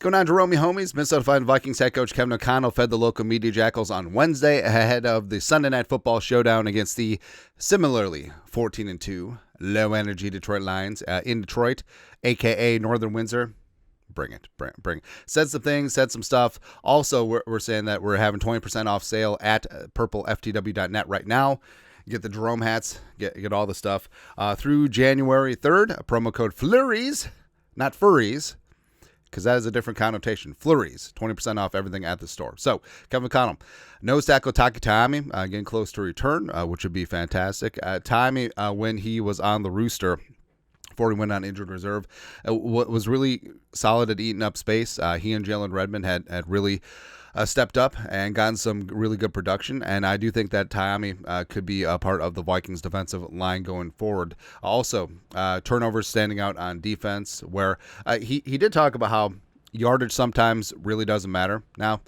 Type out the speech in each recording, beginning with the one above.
going on, Jerome, homies? Minnesota Vikings head coach Kevin O'Connell fed the local media jackals on Wednesday ahead of the Sunday Night Football Showdown against the similarly 14-2 low-energy Detroit Lions in Detroit, a.k.a. Northern Windsor. Bring it. Said some things, said some stuff. Also, we're saying that we're having 20% off sale at purpleftw.net right now. Get the Jerome hats, get all the stuff. Through January 3rd, promo code FLURRIES, not furries, because that is a different connotation. Flurries, 20% off everything at the store. So, Kevin O'Connell, nose tackle Taki Taimi, getting close to return, which would be fantastic. Taimi, when he was on the Rooster, before he went on injured reserve, was really solid at eating up space. He and Jalen Redmond had really stepped up and gotten some really good production, and I do think that Taimi could be a part of the Vikings defensive line going forward. Also, turnovers standing out on defense, where he did talk about how yardage sometimes really doesn't matter. Now,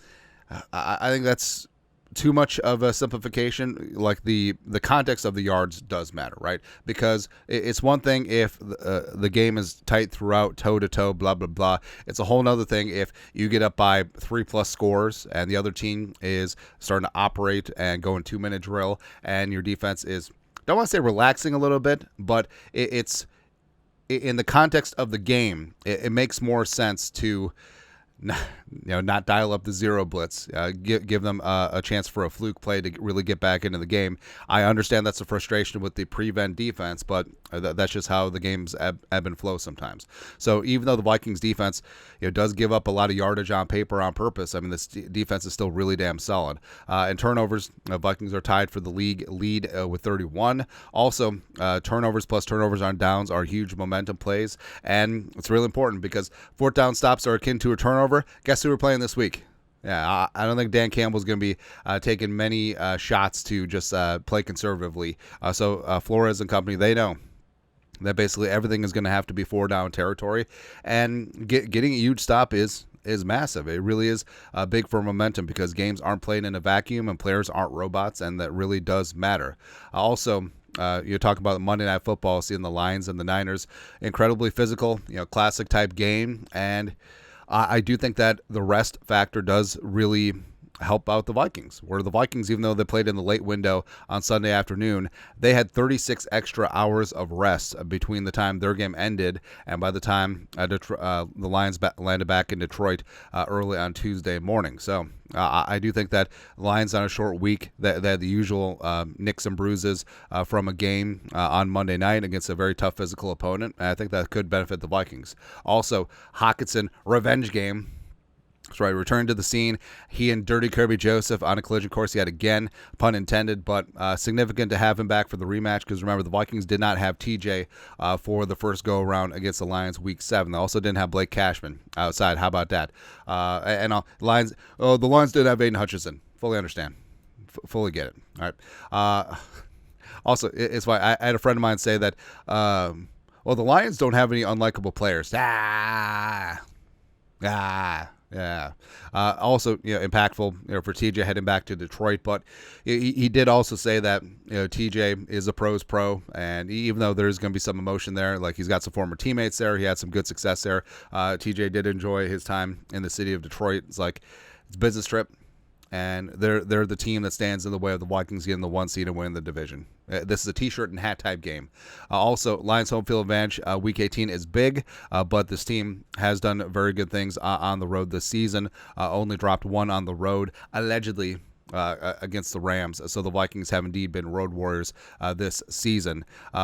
I think that's too much of a simplification. Like the context of the yards does matter, right? Because it's one thing if the game is tight throughout, toe to toe, blah blah blah. It's a whole nother thing if you get up by 3+ scores and the other team is starting to operate and go in 2-minute drill, and your defense is, don't want to say relaxing a little bit, but it's in the context of the game. It makes more sense to not dial up the zero blitz, give them a chance for a fluke play to really get back into the game. I understand that's a frustration with the prevent defense, but that's just how the games ebb and flow sometimes. So even though the Vikings defense does give up a lot of yardage on paper on purpose, I mean, this defense is still really damn solid. And turnovers, Vikings are tied for the league lead with 31. Also, turnovers plus turnovers on downs are huge momentum plays, and it's really important because fourth down stops are akin to a turnover. Guess who we're playing this week? Yeah, I don't think Dan Campbell's going to be taking many shots to just play conservatively. So Flores and company, they know that basically everything is going to have to be 4-down territory, and getting a huge stop is massive. It really is big for momentum because games aren't played in a vacuum and players aren't robots, and that really does matter. Also, you talk about Monday Night Football, seeing the Lions and the Niners, incredibly physical, classic type game, and I do think that the rest factor does really help out the Vikings, where the Vikings, even though they played in the late window on Sunday afternoon, they had 36 extra hours of rest between the time their game ended and by the time the Lions landed back in Detroit early on Tuesday morning. So I do think that Lions on a short week, they had the usual nicks and bruises from a game on Monday night against a very tough physical opponent, and I think that could benefit the Vikings. Also, Hockenson, revenge game. So I returned to the scene. He and Dirty Kirby Joseph on a collision course yet again, pun intended, but significant to have him back for the rematch because remember, the Vikings did not have TJ for the first go-around against the Lions Week 7. They also didn't have Blake Cashman outside. How about that? The Lions did have Aiden Hutchinson. Fully understand. Fully get it. All right. Also, it's why I had a friend of mine say that, the Lions don't have any unlikable players. Yeah. Also, impactful, for TJ heading back to Detroit. But he did also say that, TJ is a pro's pro, and even though there's going to be some emotion there, like he's got some former teammates there, he had some good success there. TJ did enjoy his time in the city of Detroit. It's like it's a business trip, and they're the team that stands in the way of the Vikings getting the 1 seed and winning the division. This is a t-shirt and hat type game. Also, Lions home field advantage Week 18 is big, but this team has done very good things on the road this season. Only dropped 1 on the road, allegedly against the Rams. So the Vikings have indeed been road warriors this season.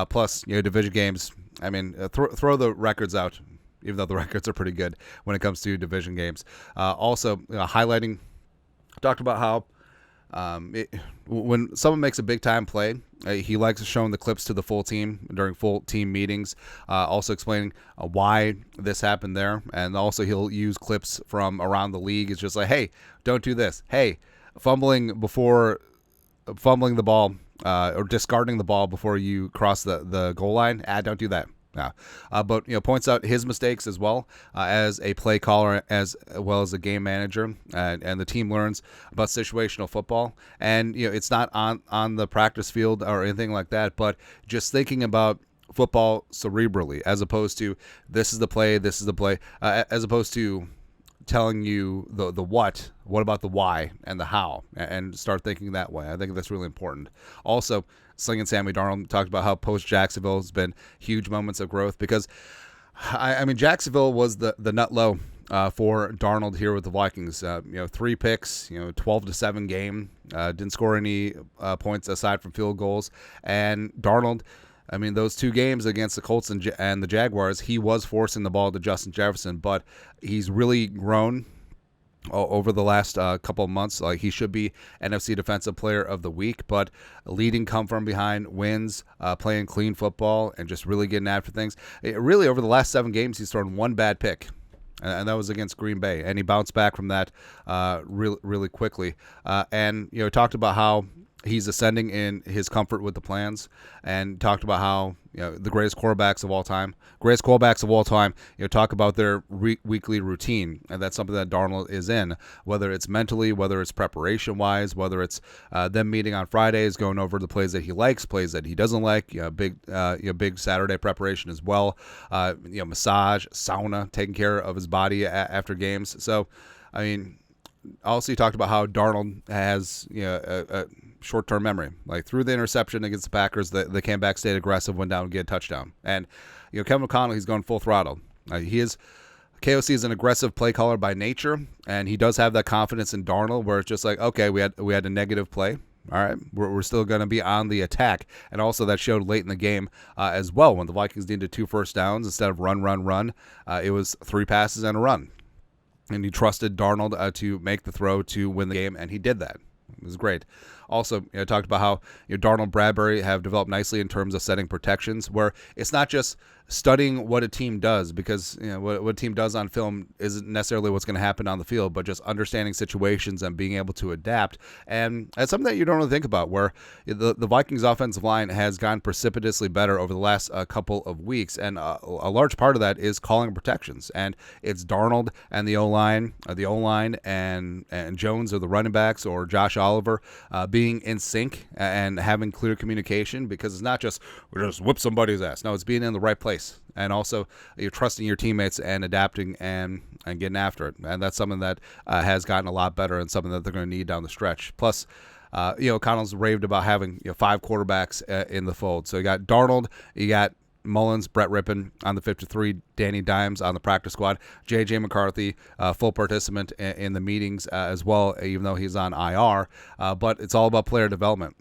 Plus, division games. I mean, throw the records out, even though the records are pretty good when it comes to division games. Also, highlighting. Talked about how when someone makes a big-time play, he likes showing the clips to the full team during full team meetings, also explaining why this happened there, and also he'll use clips from around the league. It's just like, hey, don't do this. Hey, fumbling the ball or discarding the ball before you cross the goal line, don't do that. Yeah. But points out his mistakes as well as a play caller, as well as a game manager, and the team learns about situational football. And it's not on the practice field or anything like that, but just thinking about football cerebrally, as opposed to this is the play, as opposed to telling you the what about the why and the how, and start thinking that way. I think that's really important. Also, Slinging Sammy Darnold talked about how post Jacksonville has been huge moments of growth, because I mean, Jacksonville was the nut low for Darnold here with the Vikings. 3 picks, 12-7 game, didn't score any points aside from field goals. And Darnold, I mean, those 2 games against the Colts and the Jaguars, he was forcing the ball to Justin Jefferson, but he's really grown over the last couple of months. Like, he should be NFC Defensive Player of the Week, but leading come from behind wins, playing clean football, and just really getting after things. Really, over the last 7 games, he's thrown 1 bad pick, and that was against Green Bay, and he bounced back from that really quickly. And talked about how he's ascending in his comfort with the plans, and talked about how the greatest quarterbacks of all time, talk about their weekly routine, and that's something that Darnold is in, whether it's mentally, whether it's preparation-wise, whether it's them meeting on Fridays, going over the plays that he likes, plays that he doesn't like, big Saturday preparation as well, massage, sauna, taking care of his body after games. So, I mean, also he talked about how Darnold has a short-term memory. Like, through the interception against the Packers, they came back, stayed aggressive, went down and get a touchdown. And Kevin O'Connell, he's going full throttle. KOC is an aggressive play caller by nature, and he does have that confidence in Darnold, where it's just like, okay, we had a negative play. All right, we're still going to be on the attack. And also that showed late in the game as well, when the Vikings needed 2 first downs instead of run. It was 3 passes and a run. And he trusted Darnold to make the throw to win the game, and he did that. It was great. Also, talked about how Darnold and Bradbury have developed nicely in terms of setting protections, where it's not just studying what a team does, because what a team does on film isn't necessarily what's going to happen on the field, but just understanding situations and being able to adapt. And that's something that you don't really think about, where the Vikings offensive line has gotten precipitously better over the last couple of weeks, and a large part of that is calling protections. And it's Darnold and the O-line, and Jones or the running backs, or Josh Oliver being in sync and having clear communication, because it's not just we just whip somebody's ass. No, it's being in the right place. And also, you're trusting your teammates and adapting and getting after it. And that's something that has gotten a lot better, and something that they're going to need down the stretch. Plus, Connell's raved about having 5 quarterbacks in the fold. So you got Darnold, you got Mullins, Brett Rippon on the 53, Danny Dimes on the practice squad, J.J. McCarthy, full participant in the meetings as well, even though he's on IR. But it's all about player development.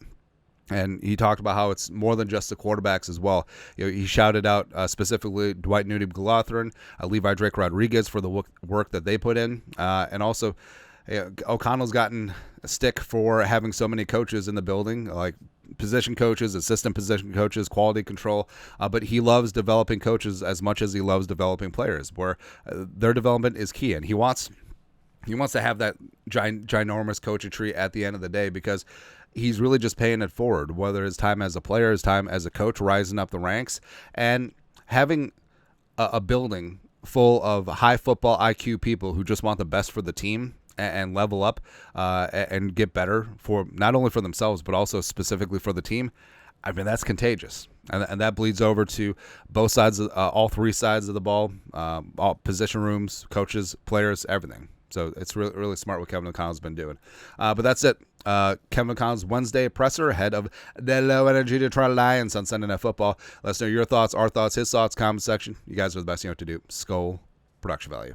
And he talked about how it's more than just the quarterbacks as well. He shouted out specifically Dwight Newby-Gluthern, Levi Drake Rodriguez for the work that they put in. And also, O'Connell's gotten a stick for having so many coaches in the building, like position coaches, assistant position coaches, quality control. But he loves developing coaches as much as he loves developing players, where their development is key. And he wants to have that ginormous coaching tree at the end of the day, because he's really just paying it forward, whether his time as a player, his time as a coach, rising up the ranks, and having a building full of high football IQ people who just want the best for the team and level up and get better, for not only for themselves, but also specifically for the team. I mean, that's contagious. And that bleeds over to both sides, all 3 sides of the ball, all position rooms, coaches, players, everything. So it's really, really smart what Kevin O'Connell's been doing. But that's it. Kevin O'Connell's Wednesday presser ahead of the low-energy Detroit Lions on Sunday Night Football. Let us know your thoughts, our thoughts, his thoughts, comment section. You guys are the best. You know what to do. Skull Production Value.